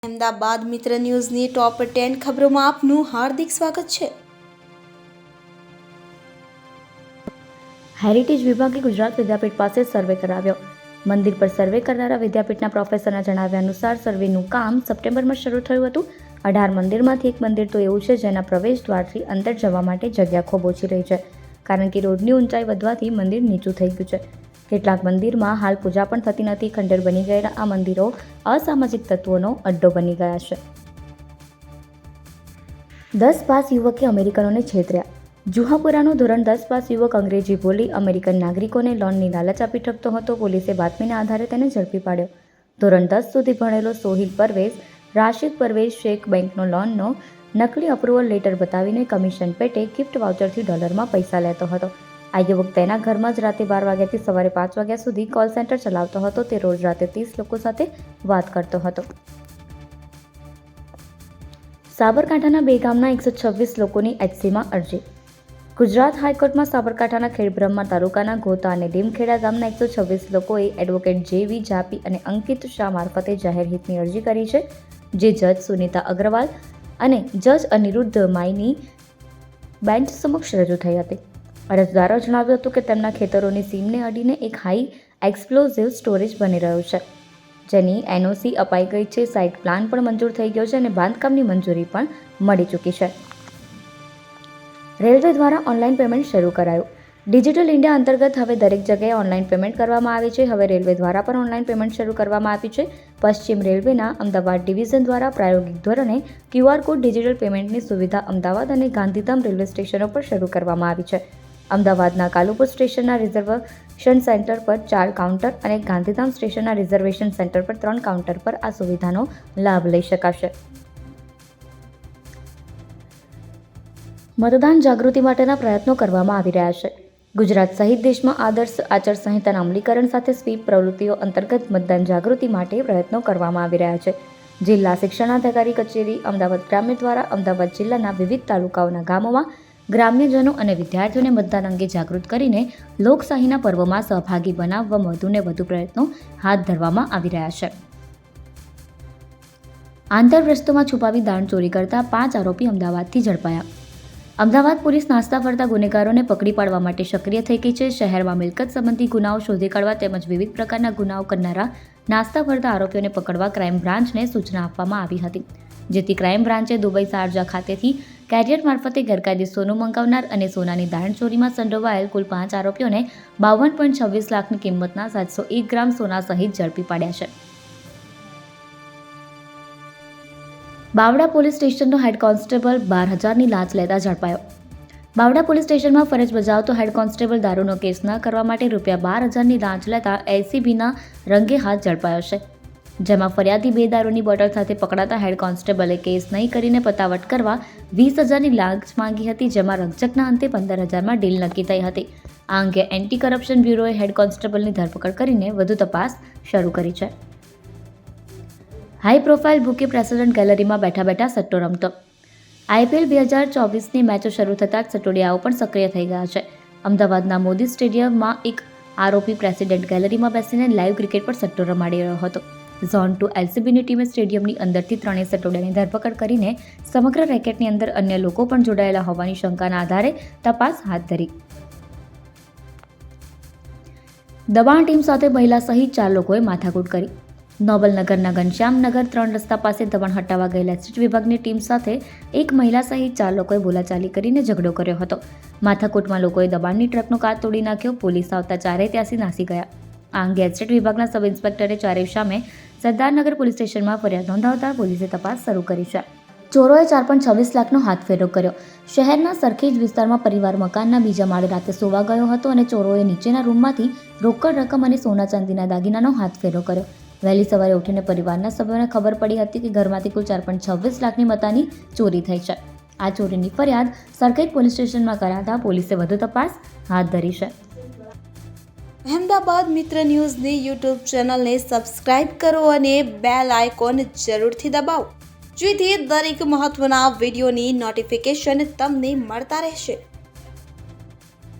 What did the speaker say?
અમદાવાદ મિત્ર ન્યૂઝની ટોપ 10 ખબરોમાં આપનું હાર્દિક સ્વાગત છે। હેરિટેજ વિભાગે ગુજરાત વિદ્યાપીઠ પાસે સર્વે કરાવ્યો। મંદિર પર સર્વે કરનારા વિદ્યાપીઠના પ્રોફેસરના જણાવ્યા અનુસાર સર્વેનું કામ સપ્ટેમ્બરમાં શરૂ થયું હતું। 18 મંદિરમાંથી એક મંદિર તો એવું છે જેના પ્રવેશ દ્વારથી અંદર જવા માટે જગ્યા ખૂબ ઓછી રહી છે, કારણ કે રોડની ઊંચાઈ વધવાથી મંદિર નીચું થઈ ગયું છે। કેટલાક મંદિરમાં હાલ પૂજા પણ થતી નથી। ખંડેર બની ગયેલા આ મંદિરો અસામાજિક તત્વોનો અડ્ડો બની ગયા છે। 10 પાસ યુવકે અમેરિકનોને છેતર્યા। જુહાપુરાનો ધોરણ 10 પાસ યુવક અંગ્રેજી બોલી અમેરિકન નાગરિકોને લોનની લાલચ આપી ઠગતો હતો। પોલીસે બાતમીના આધારે તેને ઝડપી પાડ્યો। ધોરણ 10 સુધી ભણેલો સોહિલ પરવેઝ રાશિદ પરવેઝ શેખ બેંકનો લોનનો નકલી અપ્રુવલ લેટર બતાવીને કમિશન પેટે ગિફ્ટ વાઉચરથી ડોલરમાં પૈસા લેતો હતો। આ યુવક તેના ઘરમાં જ રાતે 12 વાગ્યાથી સવારે 5 વાગ્યા સુધી કોલ સેન્ટર ચલાવતો હતો। તે રોજ રાતે 30 લોકો સાથે વાત કરતો હતો। સાબરકાંઠાના બે ગામના 126 લોકોની એચસીમાં અરજી। ગુજરાત હાઈકોર્ટમાં સાબરકાંઠાના ખેડબ્રહ્મા તાલુકાના ગોતા અને લીમખેડા ગામના 126 લોકોએ એડવોકેટ જેવી જાપી અને અંકિત શાહ મારફતે જાહેર હિતની અરજી કરી છે, જે જજ સુનીતા અગ્રવાલ અને જજ અનિરુદ્ધ માઈની બેન્ચ સમક્ષ રજૂ થઈ હતી। અરજદારો જણાવ્યું હતું કે તેમના ખેતરોની સીમને અડીને એક હાઈ એક્સપ્લોઝિવ સ્ટોરેજ બની રહ્યું છે, જેની એનઓસી અપાઈ ગઈ છે, સાઇટ પ્લાન પણ મંજૂર થઈ ગયો છે અને બાંધકામની મંજૂરી પણ મળી ચૂકી છે। રેલવે દ્વારા ઓનલાઈન પેમેન્ટ શરૂ કરાયું। ડિજિટલ ઇન્ડિયા અંતર્ગત હવે દરેક જગ્યાએ ઓનલાઈન પેમેન્ટ કરવામાં આવે છે। હવે રેલવે દ્વારા પણ ઓનલાઈન પેમેન્ટ શરૂ કરવામાં આવ્યું છે। પશ્ચિમ રેલવેના અમદાવાદ ડિવિઝન દ્વારા પ્રાયોગિક ધોરણે QR કોડ ડિજિટલ પેમેન્ટની સુવિધા અમદાવાદ અને ગાંધીધામ રેલવે સ્ટેશનો પર શરૂ કરવામાં આવી છે। અમદાવાદના કાલુપુર સ્ટેશનના રિઝર્વેશન સેન્ટર પર 4 કાઉન્ટર અને ગાંધીધામ સ્ટેશનના રિઝર્વેશન સેન્ટર પર 3 કાઉન્ટર પર આ સુવિધાનો લાભ લઈ શકાશે। મતદાન જાગૃતિ માટેના પ્રયત્નો કરવામાં આવી રહ્યા છે। ગુજરાત સહિત દેશમાં આદર્શ આચાર સંહિતાના અમલીકરણ સાથે સ્વીપ પ્રવૃત્તિઓ અંતર્ગત મતદાન જાગૃતિ માટે પ્રયત્નો કરવામાં આવી રહ્યા છે। જિલ્લા શિક્ષણાધિકારી કચેરી અમદાવાદ ગ્રામ્ય દ્વારા અમદાવાદ જિલ્લાના વિવિધ તાલુકાઓના ગામોમાં ગ્રામ્યજનો અને વિદ્યાર્થીઓને મતદાન અંગે જાગૃત કરીને લોકશાહીના પર્વમાં સહભાગી બનાવવા વધુને વધુ પ્રયત્નો હાથ ધરવામાં આવી રહ્યા છે। આંતરપ્રસ્તોમાં છુપાવી દાણચોરી કરતા 5 આરોપી અમદાવાદથી ઝડપાયા। અમદાવાદ પોલીસ નાસ્તા ફરતા ગુનેગારોને પકડી પાડવા માટે સક્રિય થઈ ગઈ છે। શહેરમાં મિલકત સંબંધી ગુનાઓ શોધી કાઢવા તેમજ વિવિધ પ્રકારના ગુનાઓ કરનારા નાસ્તા ફરતા આરોપીઓને પકડવા ક્રાઇમ બ્રાન્ચને સૂચના આપવામાં આવી હતી, જેથી ક્રાઇમ બ્રાન્ચે દુબઈ શારજા ખાતેથી કેરિયર મારફતે ગેરકાયદે સોનું મંગાવનાર અને સોનાની દાણચોરીમાં સંડોવાયેલ કુલ 5 આરોપીઓને 52.26 લાખની કિંમતના 701 ગ્રામ સોના સહિત ઝડપી પાડ્યા છે। બાવડા પોલીસ સ્ટેશનનો હેડ કોન્સ્ટેબલ 12,000ની લાંચ લેતા ઝડપાયો। બાવડા પોલીસ સ્ટેશનમાં ફરજ બજાવતો હેડ કોન્સ્ટેબલ દારૂનો કેસ ન કરવા માટે ₹12,000ની લાંચ લેતા એલસીબીના રંગે હાથ ઝડપાયો છે, જેમાં ફરિયાદી 2 દારૂની બોટલ સાથે પકડાતા હેડ કોન્સ્ટેબલે કેસ નહીં કરીને પતાવટ કરવા 20,000ની લાંચ માંગી હતી, જેમાં રકઝકના અંતે 15,000માં ડીલ નક્કી થઈ હતી। આ અંગે એન્ટી કરપ્શન બ્યુરોએ હેડ કોન્સ્ટેબલની ધરપકડ કરીને વધુ તપાસ શરૂ કરી છે। હાઈ પ્રોફાઇલ બુકે પ્રેસિડેન્ટ ગેલેરીમાં બેઠા બેઠા સટ્ટો રમતો। આઈપીએલ 2024ની મેચો શરૂ થતાં જ સટ્ટોડિયાઓ પણ સક્રિય થઈ ગયા છે। અમદાવાદના મોદી સ્ટેડિયમમાં એક આરોપી પ્રેસિડેન્ટ ગેલેરીમાં બેસીને લાઈવ ક્રિકેટ પર સટ્ટો રમાડી રહ્યો હતો। ઝોન 2 એલસીબીની ટીમે સ્ટેડિયમની અંદરથી 3 સટ્ટોડિયાની ધરપકડ કરીને સમગ્ર રેકેટની અંદર અન્ય લોકો પણ જોડાયેલા હોવાની શંકાના આધારે તપાસ હાથ ધરી। દબાણ ટીમ સાથે મહિલા સહિત 4 લોકોએ માથાકૂટ કરી। નોબલનગરના ઘનશ્યામનગર 3 રસ્તા પાસે દબાણ હટાવવા ગયેલા એસટી વિભાગની ટીમ સાથે એક મહિલા સહિત 4 લોકોએ બોલાચાલી કરીને ઝઘડો કર્યો હતો। માથાકૂટમાં લોકોએ દબાણની ટ્રકનો કાચ તોડી નાખ્યો। પોલીસ આવતા ચારેય ત્યાંથી નાસી ગયા। આ અંગે એસ્ટેટ વિભાગના સબ ઇન્સ્પેક્ટરે ચારેય સામે સરદારનગર પોલીસ સ્ટેશનમાં ફરિયાદ નોંધાવતા પોલીસે તપાસ શરૂ કરી છે। ચોરોએ 4.26 લાખનો હાથફેરો કર્યો। શહેરના સરખેજ વિસ્તારમાં પરિવાર મકાનના બીજા માળે રાતે સોવા ગયો હતો અને ચોરોએ નીચેના રૂમમાંથી રોકડ રકમ અને સોના ચાંદીના દાગીનાનો હાથફેરો કર્યો। વહેલી સવારે ઉઠીને પરિવારના સભ્યોને ખબર પડી હતી કે ઘરમાંથી કુલ 4.26 લાખની મતાની ચોરી થઈ છે। આ ચોરીની ફરિયાદ સરખેજ પોલીસ સ્ટેશનમાં કરાતા પોલીસે વધુ તપાસ હાથ ધરી છે। અમદાવાદ મિત્ર ન્યૂઝની યુટ્યુબ ચેનલને સબસ્ક્રાઇબ કરો અને બેલ આઇકોન જરૂરથી દબાવો, જેથી દરેક મહત્વના વિડીયોની નોટિફિકેશન તમને મળતા રહેશે।